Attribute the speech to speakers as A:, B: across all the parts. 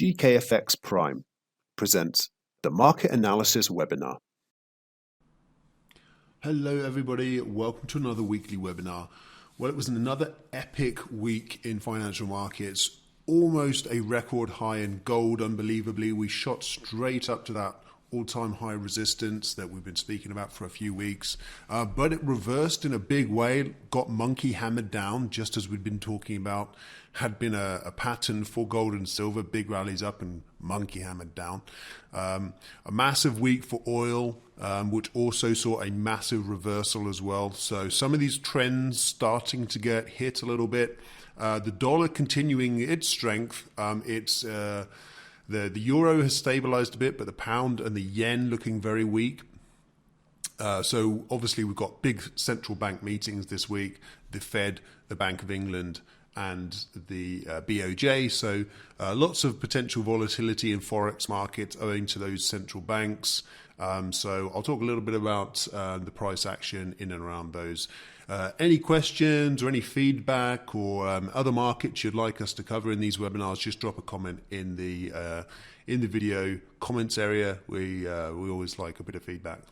A: GKFX Prime presents the Market Analysis Webinar.
B: Hello everybody, welcome to another weekly webinar. Well, it was another epic week in financial markets, almost a record high in gold, unbelievably. We shot straight up to that all-time high resistance that we've been speaking about for a few weeks, but it reversed in a big way, got monkey hammered down, just as we'd been talking about, had been a pattern for gold and silver, big rallies up and monkey hammered down. A massive week for oil, which also saw a massive reversal as well. So some of these trends starting to get hit a little bit. The dollar continuing its strength. The euro has stabilized a bit, but the pound and the yen looking very weak. So obviously we've got big central bank meetings this week, the Fed, the Bank of England, and the BOJ. So lots of potential volatility in Forex markets owing to those central banks. So I'll talk a little bit about the price action in and around those. Any questions or any feedback or other markets you'd like us to cover in these webinars, just drop a comment in the video comments area. We always like a bit of feedback.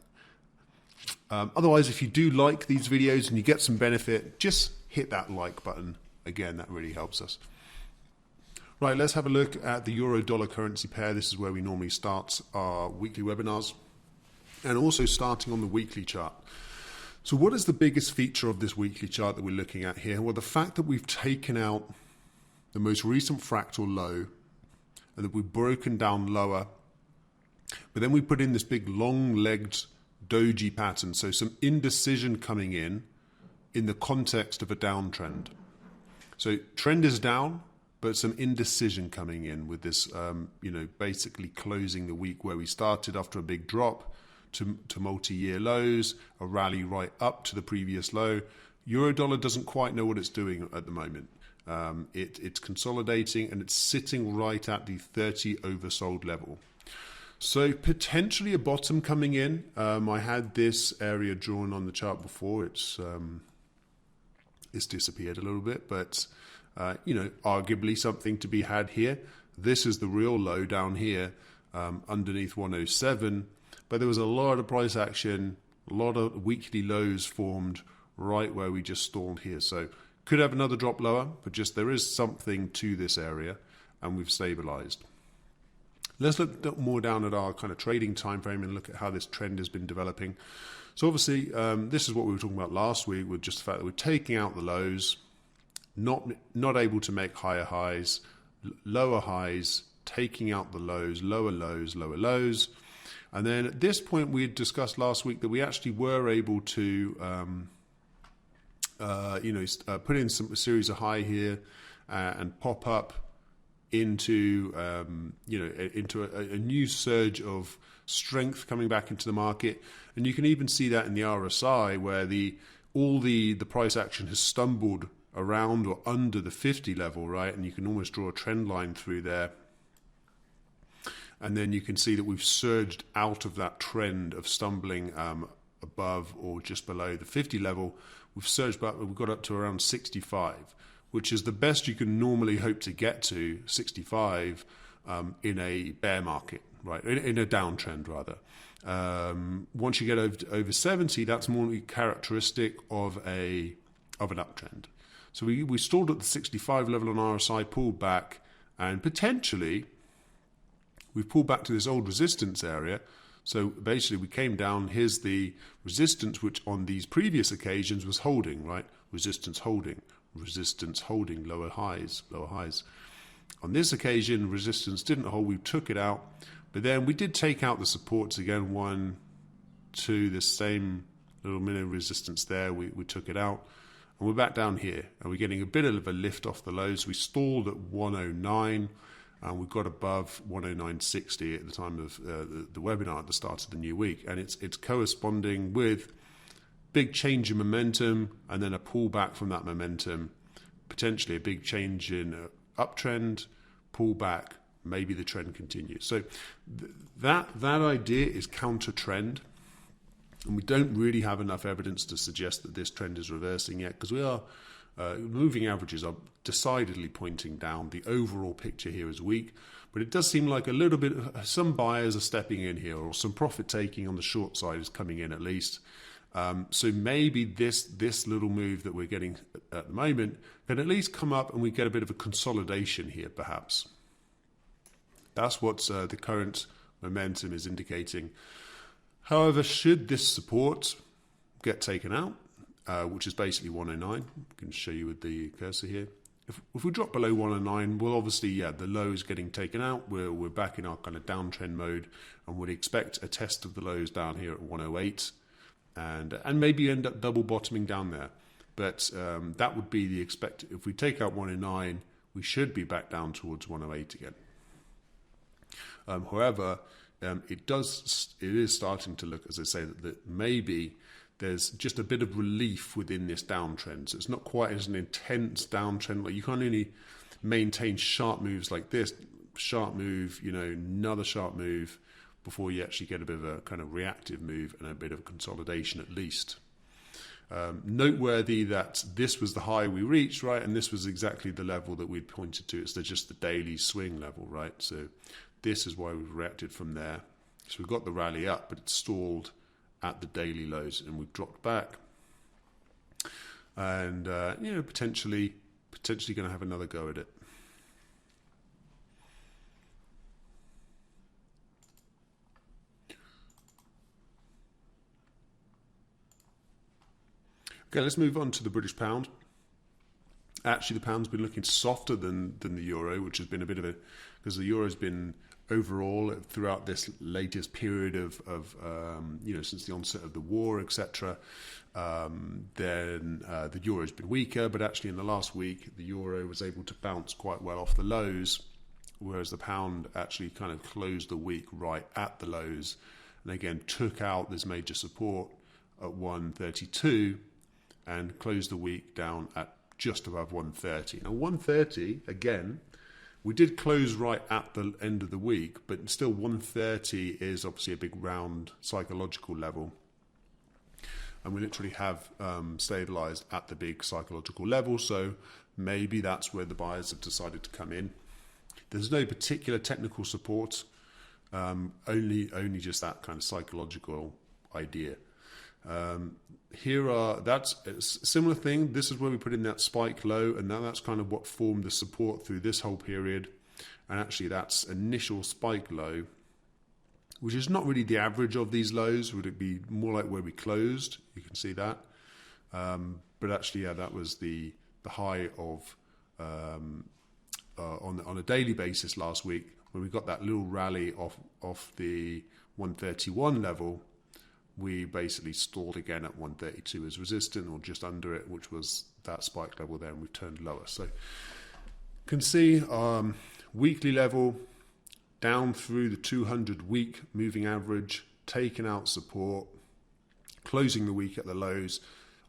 B: Otherwise, if you do like these videos and you get some benefit, just hit that like button. Again, that really helps us. Right, let's have a look at the euro-dollar currency pair. This is where we normally start our weekly webinars, and also starting on the weekly chart. So what is the biggest feature of this weekly chart that we're looking at here? Well, the fact that we've taken out the most recent fractal low and that we've broken down lower, but then we put in this big long-legged doji pattern. So some indecision coming in the context of a downtrend. So trend is down, but some indecision coming in with this, basically closing the week where we started after a big drop to multi-year lows, a rally right up to the previous low. Euro-dollar doesn't quite know what it's doing at the moment. It's consolidating and it's sitting right at the 30 oversold level. So potentially a bottom coming in. I had this area drawn on the chart before. It's disappeared a little bit, but arguably something to be had here. This is the real low down here, underneath 107. But there was a lot of price action, a lot of weekly lows formed right where we just stalled here. So could have another drop lower, but just there is something to this area, and we've stabilized. Let's look more down at our kind of trading time frame and look at how this trend has been developing. So obviously, this is what we were talking about last week, with just the fact that we're taking out the lows, not able to make higher highs, lower highs, taking out the lows, lower lows, lower lows. And then at this point, we had discussed last week that we actually were able to, put in a series of high here and pop up into a new surge of strength coming back into the market. And you can even see that in the RSI, where all the price action has stumbled around or under the 50 level, right? And you can almost draw a trend line through there. And then you can see that we've surged out of that trend of stumbling above or just below the 50 level. We've surged back, we've got up to around 65, which is the best you can normally hope to get to, 65, in a bear market, right? In a downtrend, rather. Once you get over 70, that's more characteristic of an uptrend. So we stalled at the 65 level on RSI, pulled back, and potentially we've pulled back to this old resistance area. So basically we came down, here's the resistance, which on these previous occasions was holding, right? Resistance holding, lower highs, lower highs. On this occasion, resistance didn't hold, we took it out, but then we did take out the supports again, 1, 2, the same little mini resistance there, we took it out, and we're back down here, and we're getting a bit of a lift off the lows. We stalled at 109, and we got above 109.60 at the time of the webinar at the start of the new week, and it's corresponding with big change in momentum and then a pullback from that momentum, potentially a big change in uptrend, pullback, maybe the trend continues. So that idea is counter trend, and we don't really have enough evidence to suggest that this trend is reversing yet, because we are moving averages are decidedly pointing down. The overall picture here is weak, but it does seem like a little bit, some buyers are stepping in here, or some profit taking on the short side is coming in at least. So maybe this little move that we're getting at the moment can at least come up and we get a bit of a consolidation here, perhaps. That's what the current momentum is indicating. However, should this support get taken out, which is basically 109, I can show you with the cursor here. If we drop below 109, well, obviously, the low is getting taken out. We're back in our kind of downtrend mode, and would expect a test of the lows down here at 108, and maybe end up double bottoming down there. But that would be the expected. If we take out 109, we should be back down towards 108 again. However, it is starting to look, as I say, that maybe there's just a bit of relief within this downtrend. So it's not quite as an intense downtrend. Like, you can't really maintain sharp moves like this, sharp move, another sharp move, before you actually get a bit of a kind of reactive move and a bit of consolidation at least. Noteworthy that this was the high we reached, right? And this was exactly the level that we'd pointed to. It's just the daily swing level, right? So this is why we've reacted from there. So we've got the rally up, but it's stalled at the daily lows, and we've dropped back. And, potentially going to have another go at it. Okay, let's move on to the British pound. Actually, the pound's been looking softer than the euro, which has been a bit of because the euro's been overall throughout this latest period of since the onset of the war, etc. Then the euro's been weaker, but actually in the last week the euro was able to bounce quite well off the lows, whereas the pound actually kind of closed the week right at the lows, and again took out this major support at 132 and closed the week down at just above 130. Now 130 again. We did close right at the end of the week, but still 130 is obviously a big round psychological level. And we literally have stabilized at the big psychological level, so maybe that's where the buyers have decided to come in. There's no particular technical support, only just that kind of psychological idea. That's a similar thing. This is where we put in that spike low, and now that's kind of what formed the support through this whole period. And actually that's initial spike low, which is not really the average of these lows. Would it be more like where we closed? You can see that. But actually, that was the high of on a daily basis last week, when we got that little rally off the 131 level. We basically stalled again at 132 as resistance, or just under it, which was that spike level there, and we've turned lower. So you can see weekly level down through the 200-week moving average, taking out support, closing the week at the lows.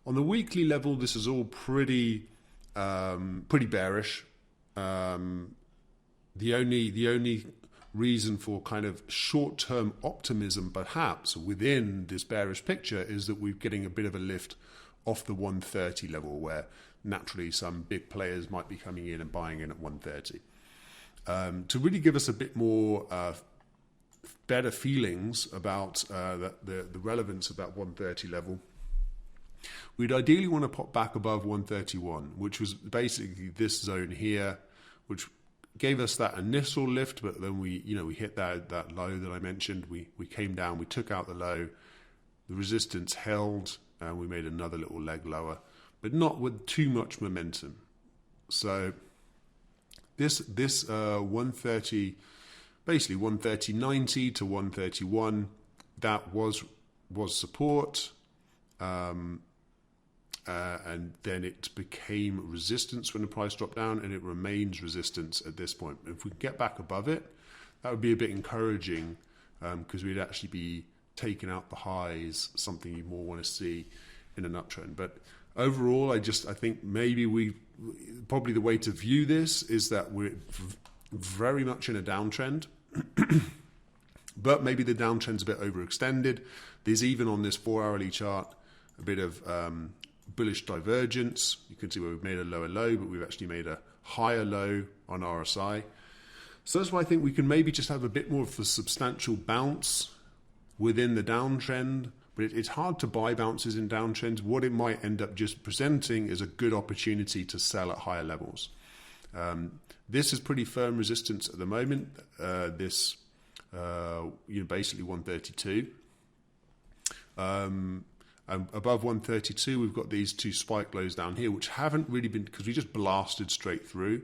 B: On the weekly level, this is all pretty bearish. The only reason for kind of short-term optimism perhaps within this bearish picture is that we're getting a bit of a lift off the 130 level, where naturally some big players might be coming in and buying in at 130. To really give us a bit more better feelings about the relevance of that 130 level, we'd ideally want to pop back above 131, which was basically this zone here, which gave us that initial lift, but then we hit that low that I mentioned. We came down, we took out the low, the resistance held, and we made another little leg lower, but not with too much momentum. So this 130, basically 130.90 to 131, that was support. And then it became resistance when the price dropped down, and it remains resistance at this point. If we can get back above it, that would be a bit encouraging, because we'd actually be taking out the highs, something you more want to see in an uptrend. But overall, I think maybe probably the way to view this is that we're very much in a downtrend, but maybe the downtrend's a bit overextended. There's even on this 4-hourly chart a bit of bullish divergence. You can see where we've made a lower low, but we've actually made a higher low on RSI. So that's why I think we can maybe just have a bit more of a substantial bounce within the downtrend. But it's hard to buy bounces in downtrends. What it might end up just presenting is a good opportunity to sell at higher levels. This is pretty firm resistance at the moment. Basically 132. Above 132, we've got these two spike lows down here, which haven't really been, because we just blasted straight through,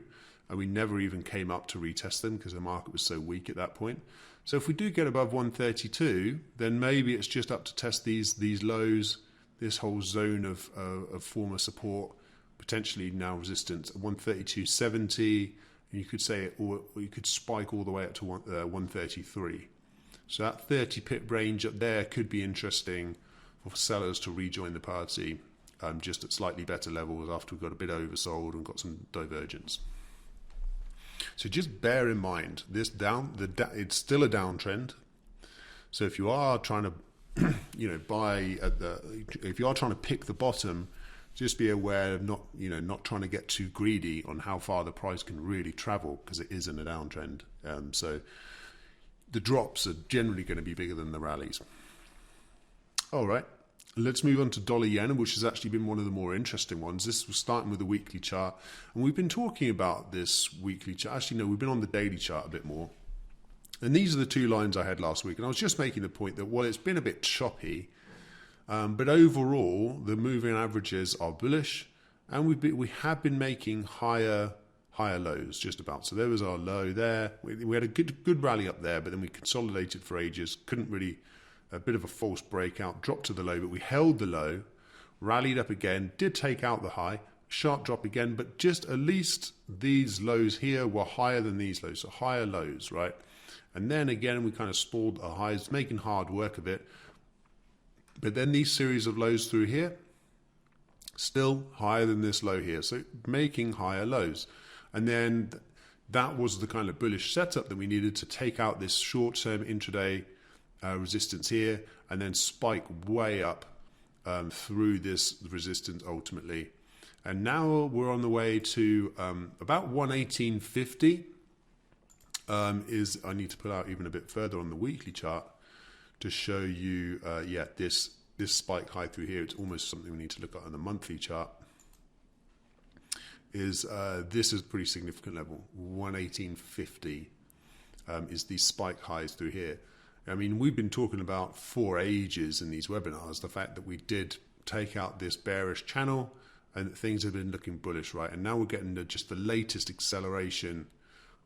B: and we never even came up to retest them because the market was so weak at that point. So if we do get above 132, then maybe it's just up to test these lows, this whole zone of former support, potentially now resistance at 132.70, and you could say, or you could spike all the way up to 133. So that 30 pip range up there could be interesting for sellers to rejoin the party, just at slightly better levels after we've got a bit oversold and got some divergence. So just bear in mind this it's still a downtrend. So if you are trying to, buy if you are trying to pick the bottom, just be aware of not trying to get too greedy on how far the price can really travel, because it is in a downtrend. So the drops are generally going to be bigger than the rallies. All right, let's move on to dollar yen, which has actually been one of the more interesting ones. This was starting with the weekly chart, and we've been talking about this weekly chart. Actually, no, we've been on the daily chart a bit more. And these are the two lines I had last week, and I was just making the point that, well, it's been a bit choppy, but overall the moving averages are bullish, and we have been making higher lows just about. So there was our low there. We had a good rally up there, but then we consolidated for ages, couldn't really. A bit of a false breakout, dropped to the low, but we held the low, rallied up again, did take out the high, sharp drop again, but just at least these lows here were higher than these lows, so higher lows, right? And then again, we kind of stalled our highs, making hard work of it. But then these series of lows through here, still higher than this low here, so making higher lows. And then that was the kind of bullish setup that we needed to take out this short-term intraday resistance here, and then spike way up through this resistance ultimately. And now we're on the way to about 118.50. I need to pull out even a bit further on the weekly chart to show you, this spike high through here. It's almost something we need to look at on the monthly chart. This is a pretty significant level. 118.50 is these spike highs through here. I mean, we've been talking about for ages in these webinars the fact that we did take out this bearish channel and that things have been looking bullish, right? And now we're getting just the latest acceleration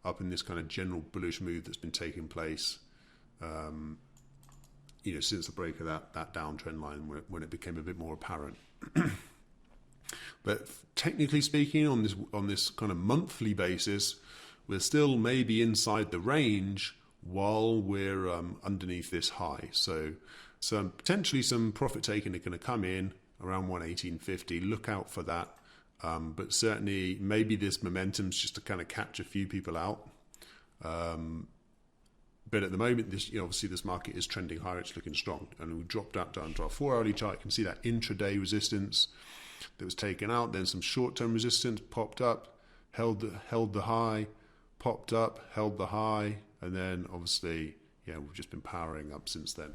B: up in this kind of general bullish move that's been taking place, since the break of that downtrend line when it became a bit more apparent. But technically speaking, on this kind of monthly basis, we're still maybe inside the range while we're underneath this high. So potentially some profit taking are going to come in around 118.50. Look out for that. But certainly maybe this momentum's just to kind of catch a few people out. But at the moment, obviously this market is trending higher. It's looking strong. And we dropped down to our 4-hourly chart. You can see that intraday resistance that was taken out. Then some short-term resistance popped up, held the high, popped up, held the high, and then obviously, we've just been powering up since then.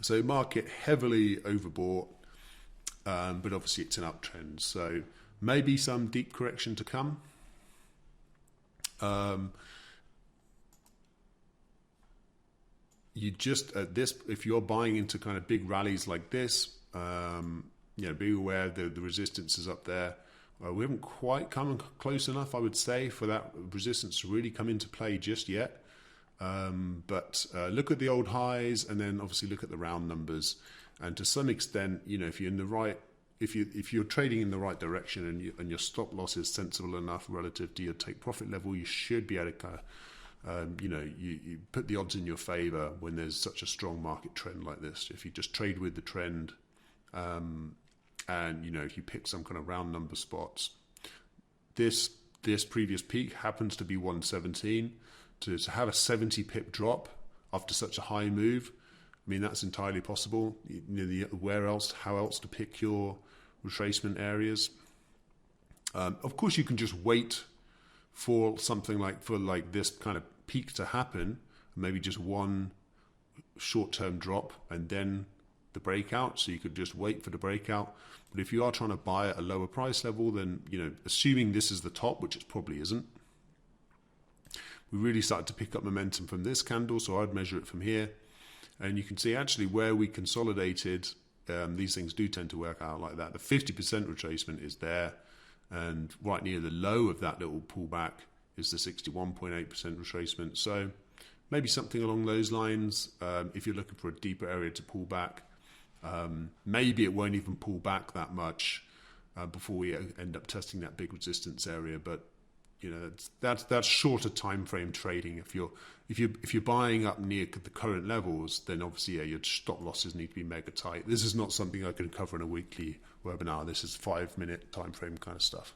B: So market heavily overbought, but obviously it's an uptrend. So maybe some deep correction to come. You just if you're buying into kind of big rallies like this, be aware that the resistance is up there. We haven't quite come close enough, I would say, for that resistance to really come into play just yet. But look at the old highs, and then obviously look at the round numbers. And to some extent, if you're in the right, if you're trading in the right direction and your stop loss is sensible enough relative to your take profit level, you should be able to kind of, you put the odds in your favor when there's such a strong market trend like this. If you just trade with the trend, and if you pick some kind of round number spots, this previous peak happens to be 117. To have a 70 pip drop after such a high move, I mean, that's entirely possible. How else to pick your retracement areas. Of course, you can just wait for something like this kind of peak to happen, maybe just one short-term drop and then the breakout. So you could just wait for the breakout. But if you are trying to buy at a lower price level, then, you know, assuming this is the top, which it probably isn't, we really started to pick up momentum from this candle. So I'd measure it from here, and you can see actually where we consolidated. These things do tend to work out like that. The 50% retracement is there, and right near the low of that little pullback is the 61.8% retracement. So maybe something along those lines. If you're looking for a deeper area to pull back, maybe it won't even pull back that much before we end up testing that big resistance area. But you know, that's shorter time frame trading. If you're buying up near the current levels, then obviously your stop losses need to be mega tight. This is not something I can cover in a weekly webinar. This is 5-minute time frame kind of stuff.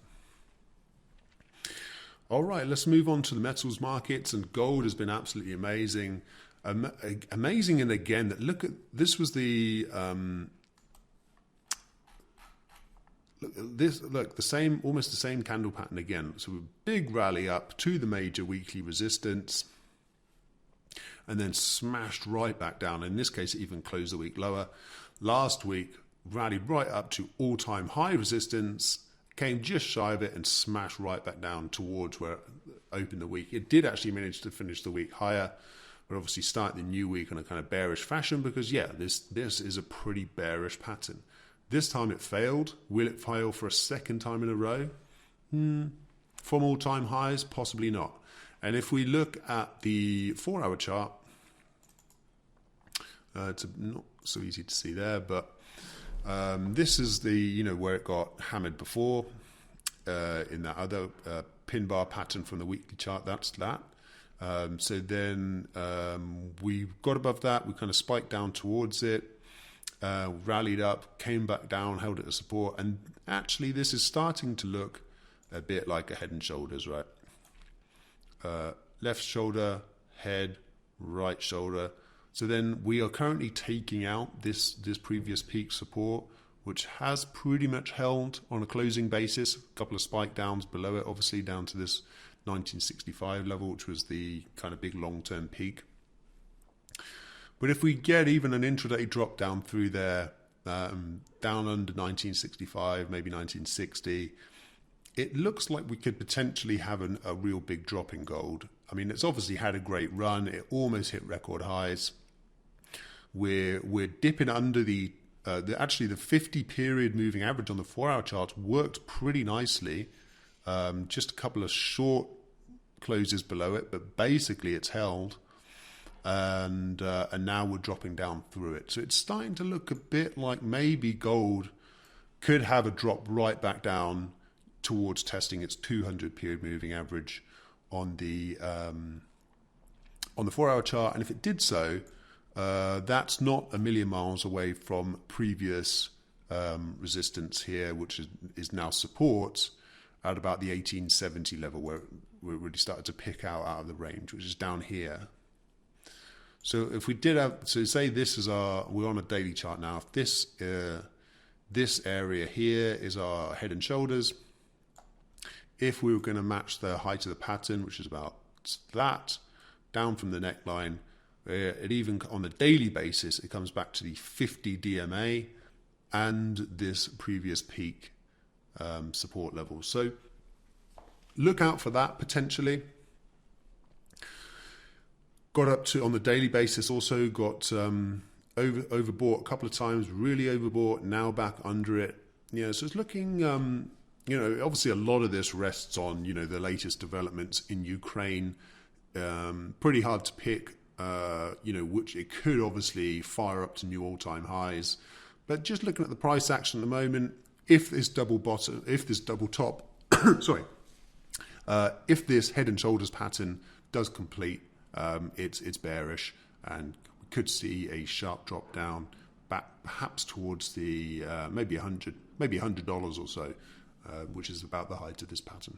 B: All right, let's move on to the metals markets, and gold has been absolutely amazing. Amazing, and again, look at this was the look the same, almost the same candle pattern again. So a big rally up to the major weekly resistance, and then smashed right back down. In this case, it even closed the week lower. Last week, rallied right up to all-time high resistance, came just shy of it, and smashed right back down towards where it opened the week. It did actually manage to finish the week higher, but obviously start the new week in a kind of bearish fashion because, yeah, this is a pretty bearish pattern. This time it failed. Will it fail for a second time in a row? From all-time highs? Possibly not. And if we look at the 4-hour chart, it's not so easy to see there, but this is the, you know, where it got hammered before in that other pin bar pattern from the weekly chart. That's that. So then we got above that. We kind of spiked down towards it. Rallied up, came back down, held it as support, and actually this is starting to look a bit like a head and shoulders, right? Left shoulder, head, right shoulder. So then we are currently taking out this previous peak support, which has pretty much held on a closing basis. A couple of spike downs below it, obviously down to this 1965 level, which was the kind of big long-term peak. But if we get even an intraday drop down through there, down under 1965, maybe 1960, it looks like we could potentially have a real big drop in gold. I mean, it's obviously had a great run. It almost hit record highs. We're dipping under the 50 period moving average on the 4-hour chart worked pretty nicely. Just a couple of short closes below it, but basically it's held. And now we're dropping down through it. So it's starting to look a bit like maybe gold could have a drop right back down towards testing its 200 period moving average on the 4-hour chart. And if it did so, that's not a million miles away from previous resistance here, which is now support at about the 1870 level, where we really started to pick out of the range, which is down here. So if we did have, so say this is we're on a daily chart now. If this area here is our head and shoulders, if we were going to match the height of the pattern, which is about that, down from the neckline, it even on the daily basis, it comes back to the 50 DMA and this previous peak support level. So look out for that potentially. Got up to, on the daily basis, also got overbought a couple of times, really overbought, now back under it. Yeah, so it's looking, obviously a lot of this rests on, the latest developments in Ukraine. Pretty hard to pick, which it could obviously fire up to new all-time highs. But just looking at the price action at the moment, if this double top, sorry, if this head and shoulders pattern does complete, it's bearish, and we could see a sharp drop down back perhaps towards the maybe $100 or so, which is about the height of this pattern.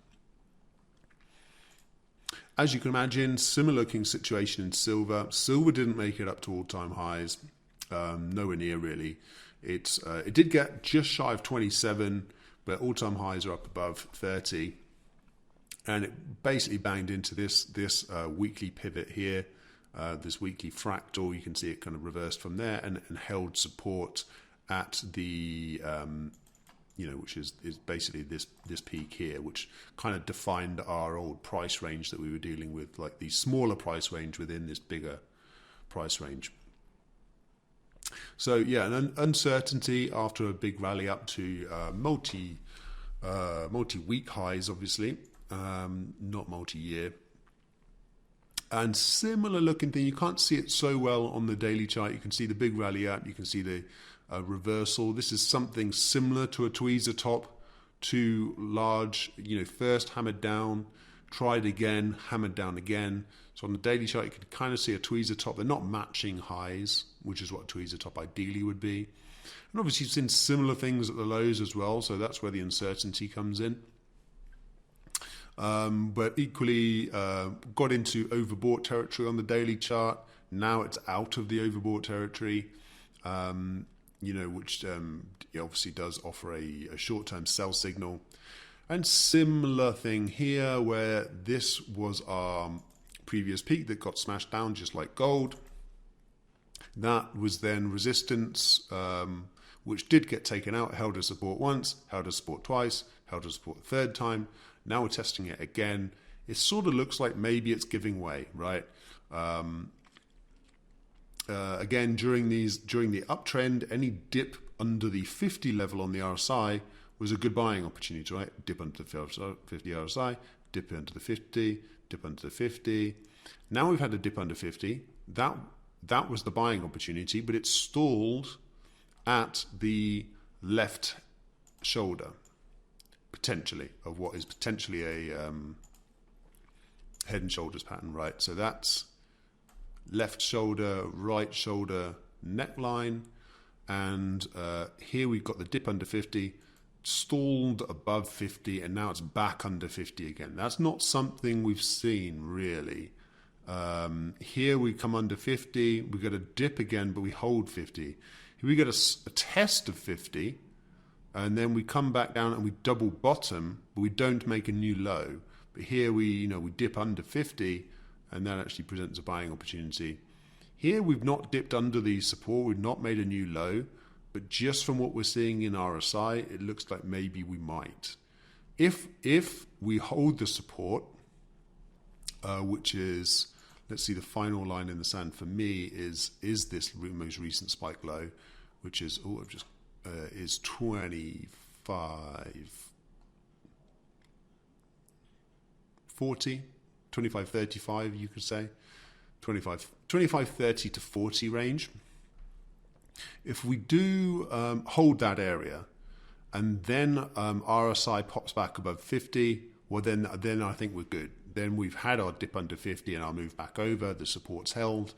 B: As you can imagine, similar looking situation in silver. Silver didn't make it up to all-time highs, nowhere near really. It did get just shy of 27, but all-time highs are up above 30, and it basically banged into this weekly pivot here, this weekly fractal. You can see it kind of reversed from there and held support at the which is basically this peak here, which kind of defined our old price range that we were dealing with, like the smaller price range within this bigger price range. So yeah, an uncertainty after a big rally up to multi-week highs, obviously, not multi-year. And similar looking thing, you can't see it so well on the daily chart. You can see the big rally up, you can see the reversal. This is something similar to a tweezer top, too large, first hammered down, tried again, hammered down again. So on the daily chart, you can kind of see a tweezer top. They're not matching highs, which is what a tweezer top ideally would be. And obviously, you've seen similar things at the lows as well, so that's where the uncertainty comes in. But equally, got into overbought territory on the daily chart. Now it's out of the overbought territory, which obviously does offer a short-term sell signal. And similar thing here, where this was our previous peak that got smashed down, just like gold. That was then resistance, which did get taken out, held as support once, held as support twice, held as support a third time. Now we're testing it again. It sort of looks like maybe it's giving way, right? Again, during the uptrend, any dip under the 50 level on the RSI was a good buying opportunity, right? Dip under the 50 RSI, dip under the 50, dip under the 50. Now we've had a dip under 50. That was the buying opportunity, but it stalled at the left shoulder, potentially, of what is potentially a head and shoulders pattern, right? So that's left shoulder, right shoulder, neckline, and here we've got the dip under 50, stalled above 50, and now it's back under 50 again. That's not something we've seen really. Here we come under 50, we get a dip again, but we hold 50. Here we get a test of 50, and then we come back down and we double bottom, but we don't make a new low. But here we dip under 50, and that actually presents a buying opportunity. Here we've not dipped under the support, we've not made a new low, but just from what we're seeing in RSI, it looks like maybe we might. If we hold the support, which is, let's see, the final line in the sand for me is this most recent spike low, which is is 25.35, you could say, 25.30 to 40 range. If we do hold that area, and then RSI pops back above 50, well then I think we're good. Then we've had our dip under 50 and I'll move back over, the support's held,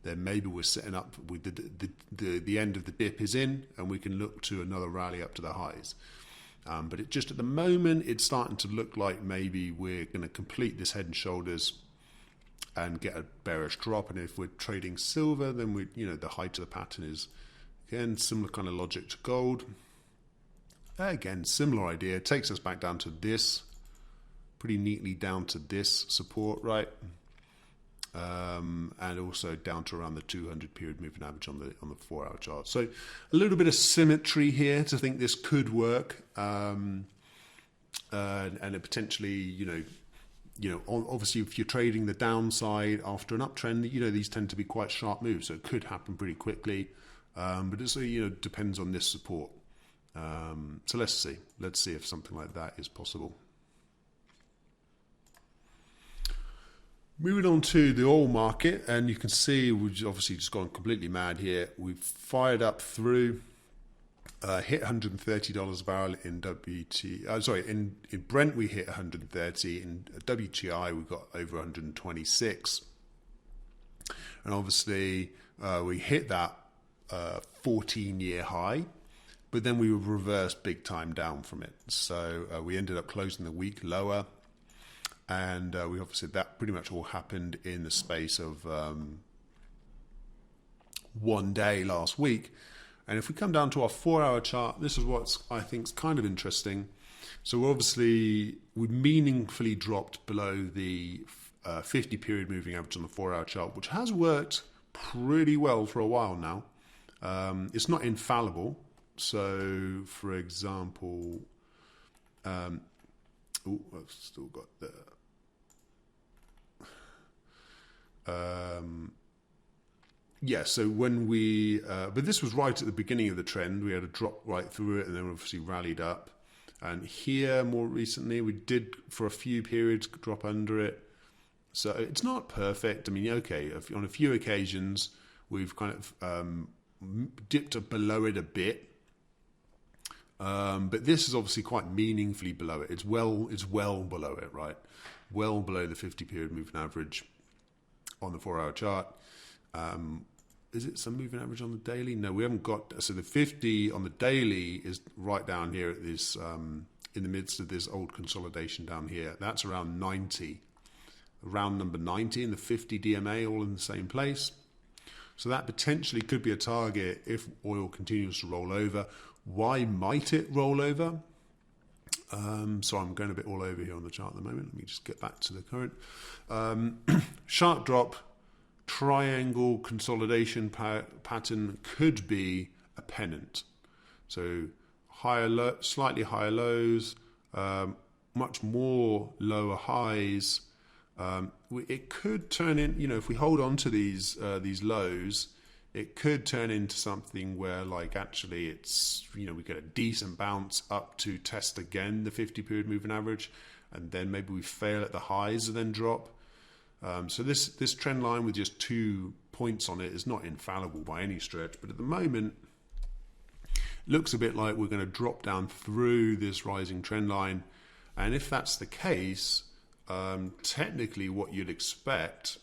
B: then maybe we're setting up with the end of the dip is in, and we can look to another rally up to the highs. But it just at the moment, it's starting to look like maybe we're going to complete this head and shoulders and get a bearish drop. And if we're trading silver, then the height of the pattern is, again, similar kind of logic to gold. Again, similar idea. It takes us back down to this, pretty neatly down to this support, right? And also down to around the 200 period moving average on the 4-hour chart. So a little bit of symmetry here to think this could work, and it potentially, obviously if you're trading the downside after an uptrend, these tend to be quite sharp moves, so it could happen pretty quickly. But it's depends on this support. So let's see if something like that is possible. Moving on to the oil market, and you can see we've obviously just gone completely mad here. We've fired up through, hit $130 a barrel in WT. In Brent we hit 130. In WTI we got over 126, and obviously we hit that 14-year high, but then we were reversed big time down from it. So we ended up closing the week lower. And we obviously, that pretty much all happened in the space of 1 day last week. And if we come down to our 4-hour chart, this is what I think is kind of interesting. So obviously, we meaningfully dropped below the 50 period moving average on the 4-hour chart, which has worked pretty well for a while now. It's not infallible. So, for example, I've still got the so when we but this was right at the beginning of the trend. We had a drop right through it and then obviously rallied up. And here more recently we did for a few periods drop under it. So it's not perfect. I mean, okay, on a few occasions we've kind of dipped below it a bit. But this is obviously quite meaningfully below it. It's well below it, right? Well below the 50 period moving average on the 4-hour chart. Is it some moving average on the daily? No, we haven't got. So the 50 on the daily is right down here at this, in the midst of this old consolidation down here. That's around 90, around number 90 in the 50 DMA, all in the same place. So that potentially could be a target if oil continues to roll over. Why might it roll over? So I'm going a bit all over here on the chart at the moment. Let me just get back to the current. Sharp drop, triangle consolidation pattern could be a pennant. So slightly higher lows, much more lower highs. It could turn in, if we hold on to these lows, it could turn into something where, like, actually it's, we get a decent bounce up to test again the 50 period moving average, and then maybe we fail at the highs and then drop. So this trend line with just 2 points on it is not infallible by any stretch, but at the moment looks a bit like we're going to drop down through this rising trend line. And if that's the case, technically what you'd expect,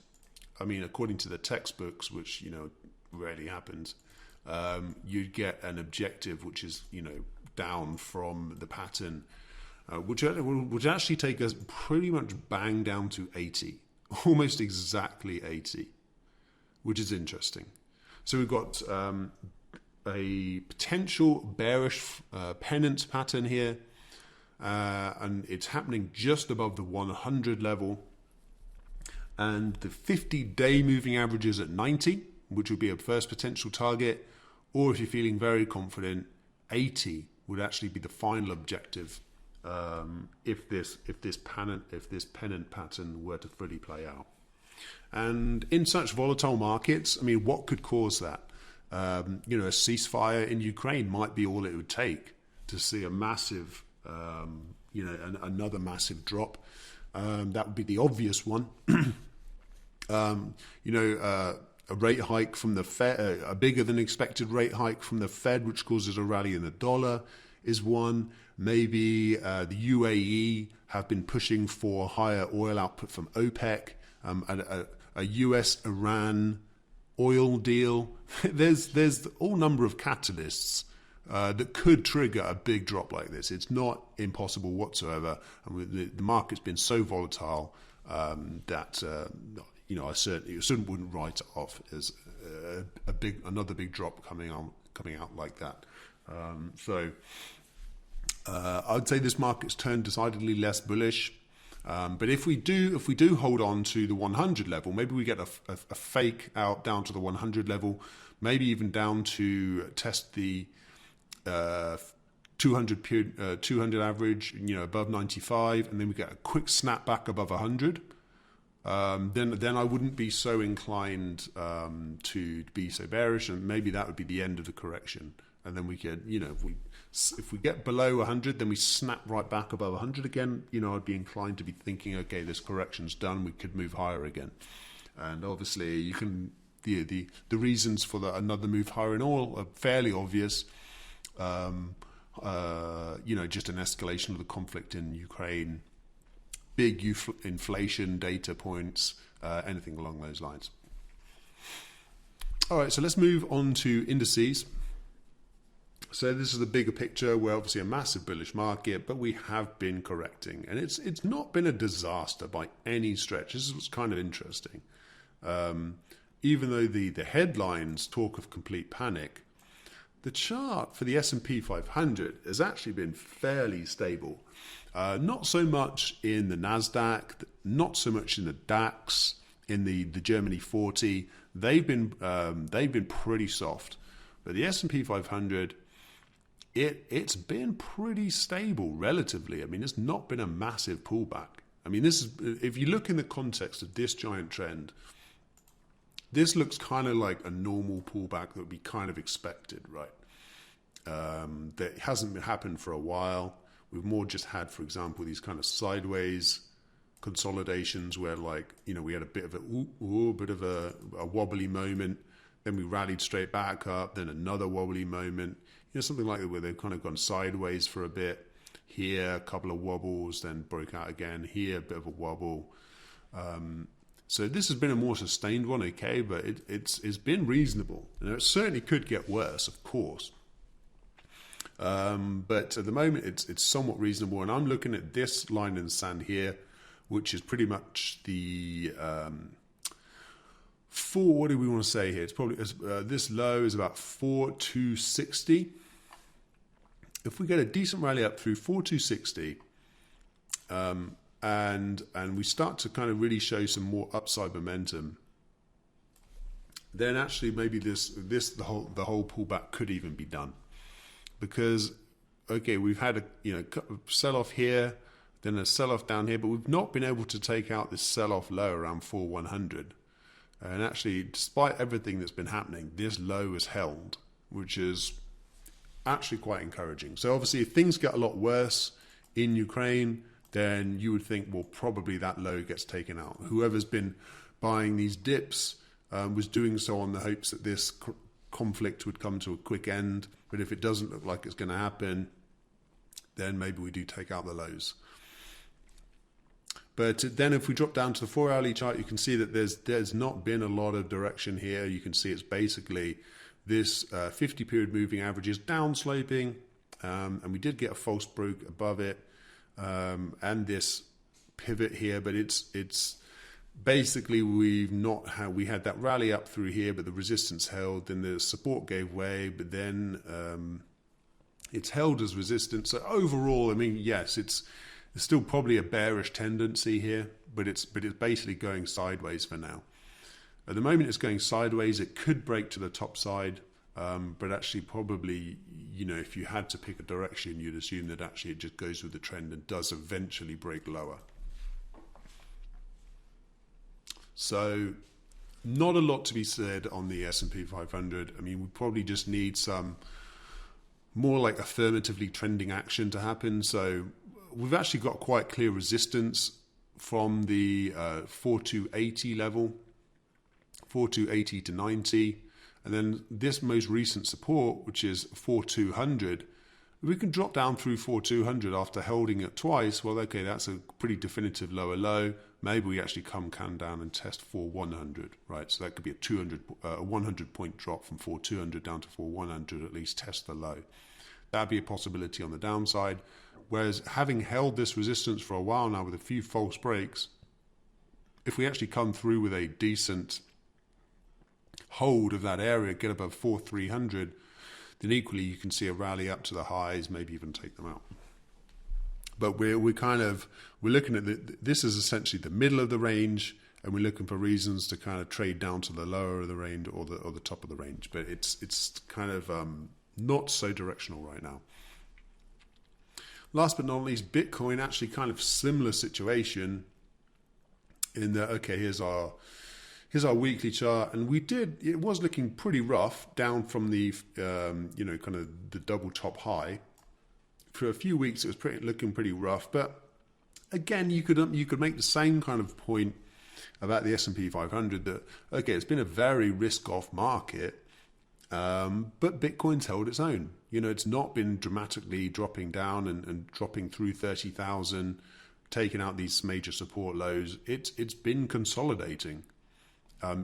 B: I mean, according to the textbooks, which rarely happens, you'd get an objective which is down from the pattern, which would actually take us pretty much bang down to 80, almost exactly 80, which is interesting. So we've got a potential bearish pennant pattern here, and it's happening just above the 100 level, and the 50-day moving average is at 90, which would be a first potential target. Or if you're feeling very confident, 80 would actually be the final objective, if this pennant pattern were to fully play out. And in such volatile markets, I mean, what could cause that? A ceasefire in Ukraine might be all it would take to see a massive, another massive drop. That would be the obvious one. A rate hike from the Fed, a bigger than expected rate hike from the Fed, which causes a rally in the dollar, is one. Maybe the UAE have been pushing for higher oil output from OPEC, a US-Iran oil deal. There's all number of catalysts that could trigger a big drop like this. It's not impossible whatsoever. And the market's been so volatile that I certainly wouldn't write it off as another big drop coming out like that. I would say this market's turned decidedly less bullish. But if we do hold on to the 100 level, maybe we get a fake out down to the 100 level, maybe even down to test the 200 average, above 95, and then we get a quick snap back above 100. Then I wouldn't be so inclined to be so bearish, and maybe that would be the end of the correction. And then we could, if we get below 100, then we snap right back above 100 again. I'd be inclined to be thinking, okay, this correction's done. We could move higher again. And obviously, you can the reasons for another move higher in oil are fairly obvious. Just an escalation of the conflict in Ukraine, big inflation data points, anything along those lines. All right, so let's move on to indices. So this is the bigger picture. We're obviously a massive bullish market, but we have been correcting, and it's not been a disaster by any stretch. This is what's kind of interesting. Even though the headlines talk of complete panic, the chart for the S&P 500 has actually been fairly stable. Not so much in the NASDAQ, not so much in the DAX, in the Germany 40. They've been pretty soft. But the S&P 500, it's been pretty stable relatively. I mean, it's not been a massive pullback. I mean, this is, if you look in the context of this giant trend, this looks kind of like a normal pullback that would be kind of expected, right? That hasn't been happened for a while. We've more just had, for example, these kind of sideways consolidations where, like, you know, we had a bit of a wobbly moment, then we rallied straight back up, then another wobbly moment, you know, something like that where they've kind of gone sideways for a bit. Here, a couple of wobbles, then broke out again. Here, a bit of a wobble. So this has been a more sustained one, okay, but it's been reasonable. Now, it certainly could get worse, of course. But at the moment, it's somewhat reasonable. And I'm looking at this line in the sand here, which is pretty much the what do we want to say here? It's probably this low is about 4,260. If we get a decent rally up through 4,260, and we start to kind of really show some more upside momentum, then actually maybe the whole pullback could even be done. Because, okay, we've had a sell-off here, then a sell-off down here, but we've not been able to take out this sell-off low around 4,100. And actually, despite everything that's been happening, this low is held, which is actually quite encouraging. So obviously, if things get a lot worse in Ukraine, then you would think, well, probably that low gets taken out. Whoever's been buying these dips was doing so on the hopes that this conflict would come to a quick end. But if it doesn't look like it's going to happen, then maybe we do take out the lows. But then if we drop down to the 4-hourly chart, you can see that there's not been a lot of direction here. You can see it's basically this 50-period moving average is down sloping, and we did get a false break above it, and this pivot here, but it's basically we had that rally up through here, but the resistance held, then the support gave way, but then it's held as resistance. So overall, I mean, yes, it's still probably a bearish tendency here, but it's basically going sideways for now. At the moment, it's going sideways. It could break to the top side, but actually probably, you know, if you had to pick a direction, you'd assume that actually it just goes with the trend and does eventually break lower. So not a lot to be said on the S&P 500. I mean, we probably just need some more like affirmatively trending action to happen. So we've actually got quite clear resistance from the 4280 level, 4280 to 90. And then this most recent support, which is 4200, we can drop down through 4200 after holding it twice. Well, okay, that's a pretty definitive lower low. Maybe we actually come down and test 4100, right? So that could be a 100 point drop from 4200 down to 4100, at least test the low. That'd be a possibility on the downside. Whereas having held this resistance for a while now with a few false breaks, if we actually come through with a decent hold of that area, get above 4300, then equally you can see a rally up to the highs, maybe even take them out. But we're looking at this is essentially the middle of the range, and we're looking for reasons to kind of trade down to the lower of the range or the top of the range. But it's kind of not so directional right now. Last but not least, Bitcoin, actually kind of similar situation in that, okay, here's our weekly chart, and it was looking pretty rough down from the kind of the double top high. For a few weeks it was looking pretty rough, but again, you could make the same kind of point about the S&P 500 that, okay, it's been a very risk-off market, but Bitcoin's held its own. You know, it's not been dramatically dropping down and dropping through 30,000, taking out these major support lows. It's been consolidating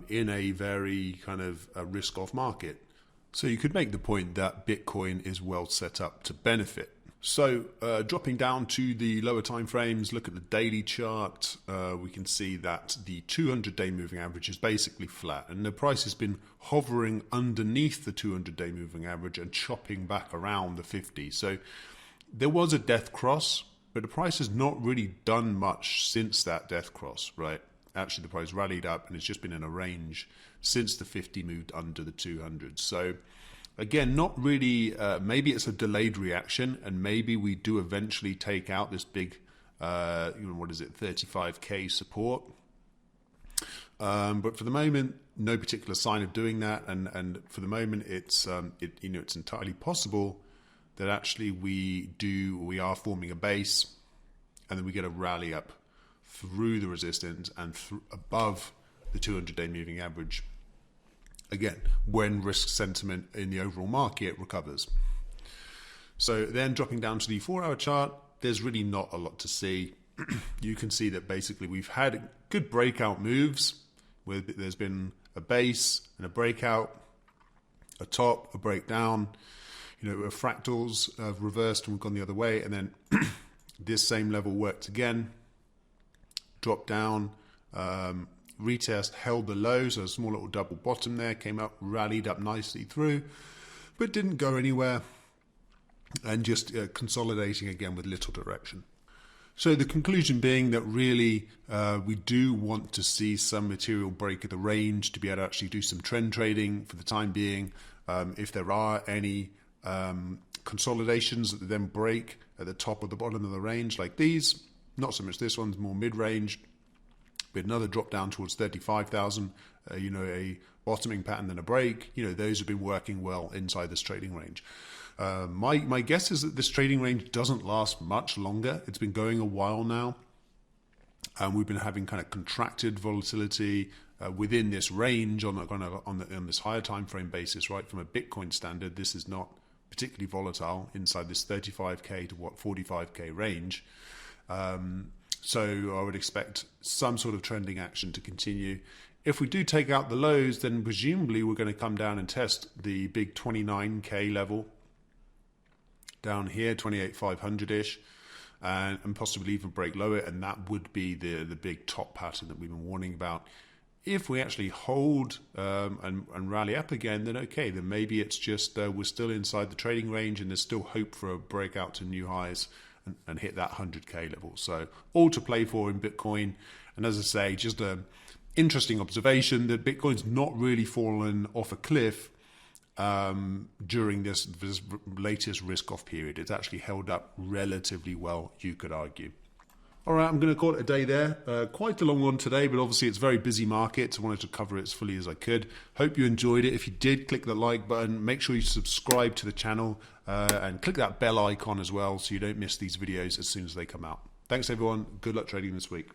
B: in a very kind of a risk-off market. So you could make the point that Bitcoin is well set up to benefit So dropping down to the lower time frames, look at the daily chart. We can see that the 200-day moving average is basically flat, and the price has been hovering underneath the 200-day moving average and chopping back around the 50. So there was a death cross, but the price has not really done much since that death cross, right? Actually, the price rallied up and it's just been in a range since the 50 moved under the 200. So again, not really, maybe it's a delayed reaction, and maybe we do eventually take out this big, what is it, 35k support. But for the moment, no particular sign of doing that, and for the moment, it's it's entirely possible that actually we are forming a base, and then we get a rally up through the resistance and above the 200-day moving average. Again, when risk sentiment in the overall market recovers. So then dropping down to the 4-hour chart, there's really not a lot to see. You can see that basically we've had good breakout moves where there's been a base and a breakout, a top, a breakdown. Fractals have reversed and we've gone the other way, and then this same level worked again, dropped down, retest, held the low, so a small little double bottom there, came up, rallied up nicely through, but didn't go anywhere, and just consolidating again with little direction. So the conclusion being that really we do want to see some material break at the range to be able to actually do some trend trading for the time being. If there are any consolidations that then break at the top or the bottom of the range like these, not so much this one's more mid-range, but another drop down towards 35,000, a bottoming pattern then a break, those have been working well inside this trading range. My guess is that this trading range doesn't last much longer. It's been going a while now, and we've been having kind of contracted volatility within this range on this higher time frame basis, right? From a Bitcoin standard, this is not particularly volatile inside this 35k to 45k range. So I would expect some sort of trending action to continue. If we do take out the lows, then presumably we're going to come down and test the big 29k level down here, 28,500-ish, and possibly even break lower, and that would be the big top pattern that we've been warning about. If we actually hold and rally up again, then okay, then maybe it's just we're still inside the trading range and there's still hope for a breakout to new highs and hit that 100k level. So all to play for in Bitcoin. And as I say, just an interesting observation that Bitcoin's not really fallen off a cliff during this latest risk-off period. It's actually held up relatively well, you could argue. All right, I'm going to call it a day there. Quite a long one today, but obviously it's a very busy market. So I wanted to cover it as fully as I could. Hope you enjoyed it. If you did, click the like button. Make sure you subscribe to the channel and click that bell icon as well so you don't miss these videos as soon as they come out. Thanks, everyone. Good luck trading this week.